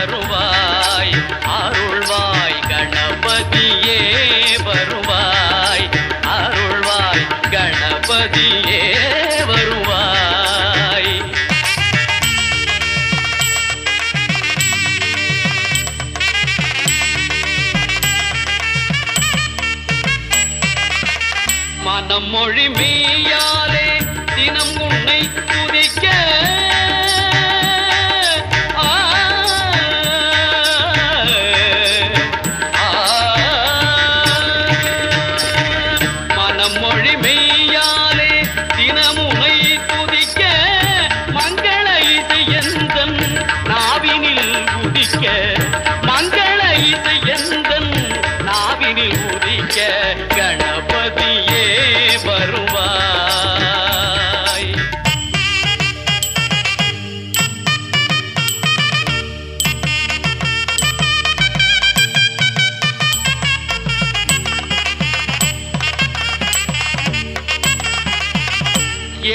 வருவாய் அருள்வாய் கணபதியே வருவாய் அருள்வாய் கணபதியே வருவாய். மனம் மொழி மெய்யாலே தினம் உன்னை துதிக்க மனம் மொழி மெய்யாலே தினம் உன்னை துதிக்க மங்கள இசை எந்தன் நாவினில் உதிக்க மங்கள இசை எந்தன் நாவினில் உதிக்க கணபதியே வருவாய்.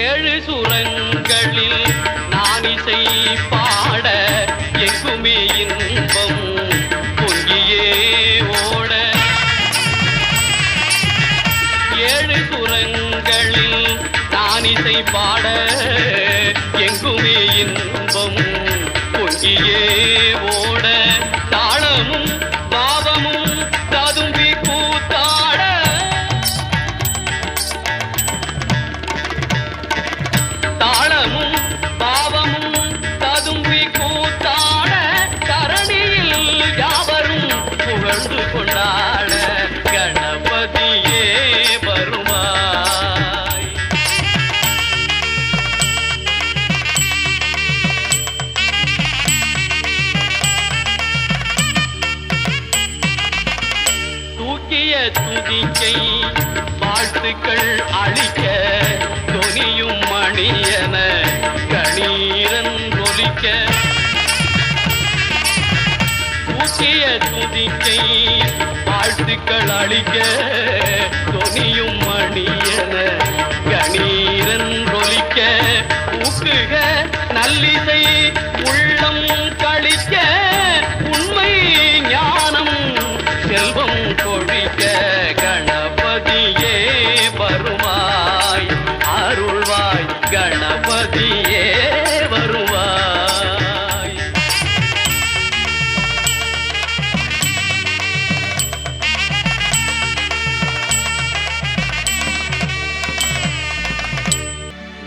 ஏழு சுரங்களில் நான் இசை பாட எங்குமே இன்பம் பொங்கியே ஓட ஏழு சுரங்களில் நான் இசை பாட எங்குமே இன்பம் பொங்கியே ஓட தாளமும் பாவமும் ததும்பி கூத்தாட தாளமும் பாவமும் ததும்பி கூத்தாட தரணியில் யாவரும் புகழ்ந்து கொண்டாட கணபதியே வருவாய். தூக்கிய துதிக்கை வாழ்த்துக்கள் அளிக்க தொனியும் மணியன கணீரன் ஒலிக்க தூக்கிய துதிக்கை வாழ்த்துக்கள் அளிக்க தொனியும் மணியன கணீரன் ஒலிக்க ஊக்குக நல்லிசை உள்ளம் கழிக்க உண்மை ஞானம் செல்வம் கொழிக்க கணபதியே வருவாய் அருள்வாய் கணபதியே வருவாய்.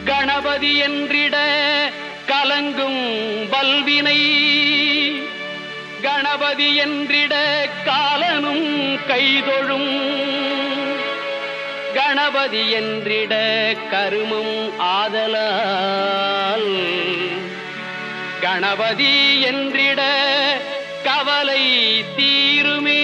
கணபதி என்றிட கலங்கும் வல்வினை கணபதி என்றிட காலனும் கைதொழும் கணபதி என்றிட கருமம் ஆதலால் கணபதி என்றிட கவலை தீருமே.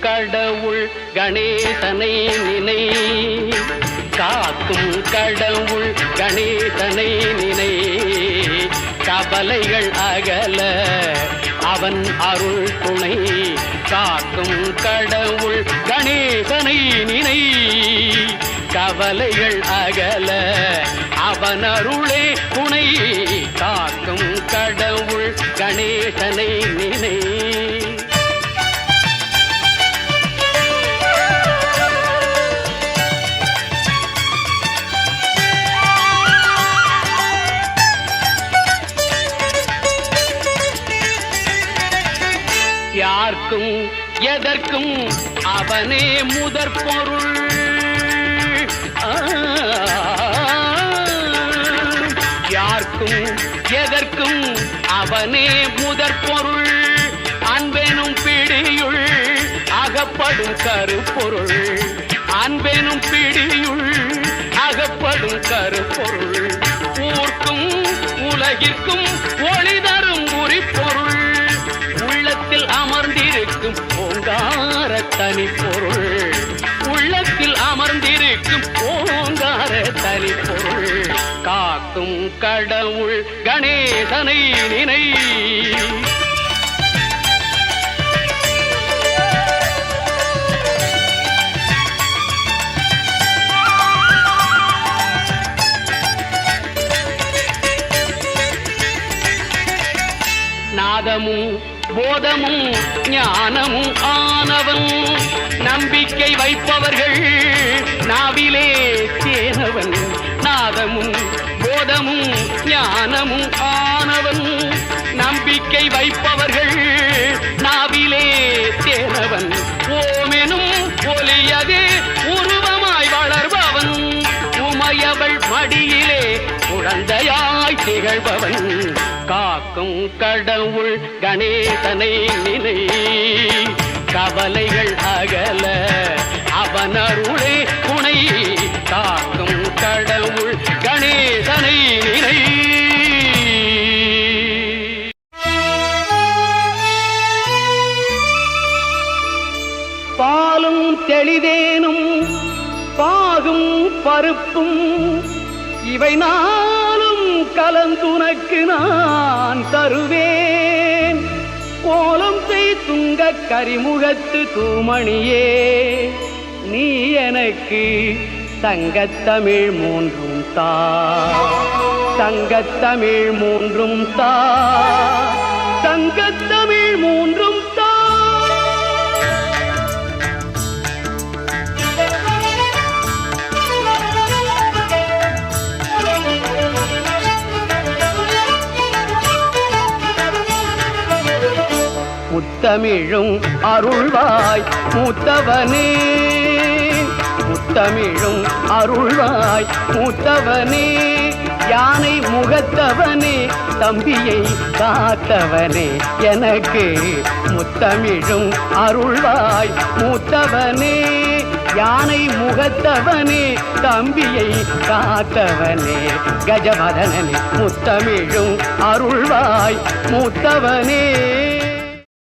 கடவுள் கணேசனை நினை காக்கும் கடவுள் கணேசனை நினை கவலைகள் அகல அவன் அருள் துணை காக்கும் கடவுள் கணேசனை நினை கவலைகள் அகல அவன் அருளே துணை காக்கும் கடவுள் கணேசனை நினை. யார்க்கும் எதற்கும் அவனே முதற் பொருள் யார்க்கும் எதற்கும் அவனே முதற் பொருள் அன்பெனும் பிடியுள் அகப்படும் கருப்பொருள் அன்பெனும் பிடியுள் அகப்படும் கருப்பொருள் ஊர்க்கும் உலகிற்கும் ஒளி தரும் உரிப்பொருள் உள்ளத்தில் அமர்ந்திருக்கும் ஓங்கார தனிப்பொருள் உள்ளத்தில் அமர்ந்திருக்கும் ஓங்கார தனிப்பொருள் காக்கும் கடவுள் கணேசனை நினை. நாதமும் போதமும் ஞானமும் ஆனவன், நம்பிக்கை வைப்பவர்கள் நாவிலே தேனவன். நாதமும் போதமும் ஞானமும் ஆனவன், நம்பிக்கை வைப்பவர்கள் நாவிலே தேனவன். ஓமெனும் ஒலியது உருவமாய் வளர்பவன், உமையவள் மடியிலே குழந்தையாய் திகழ்பவன். காக்கும் கடவுள் கணேசனை நினை, கவலைகள் அகல அவன் அருளே துணை. காக்கும் கடவுள் கணேசனை நினை. பாலும் தெளிதேனும் பாகும் பருப்பும் இவை நாளும் கலந்துனக்கு நான் தருவேன். கோலம் செய் துங்க கரிமுகத்து தூமணியே, நீ எனக்கு தங்கத்தமிழ் மூன்றும் தா, தங்கத்தமிழ் மூன்றும் தா, தங்கத்தமிழ் மூன்றும் தா. முத்தமிழும் அருள்வாய் மூத்தவனே, முத்தமிழும் அருள்வாய் மூத்தவனே, யானை முகத்தவனே தம்பியை காத்தவனே. எனக்கு முத்தமிழும் அருள்வாய் மூத்தவனே, யானை முகத்தவனே தம்பியை காத்தவனே. கஜவதனனே முத்தமிழும் அருள்வாய் மூத்தவனே.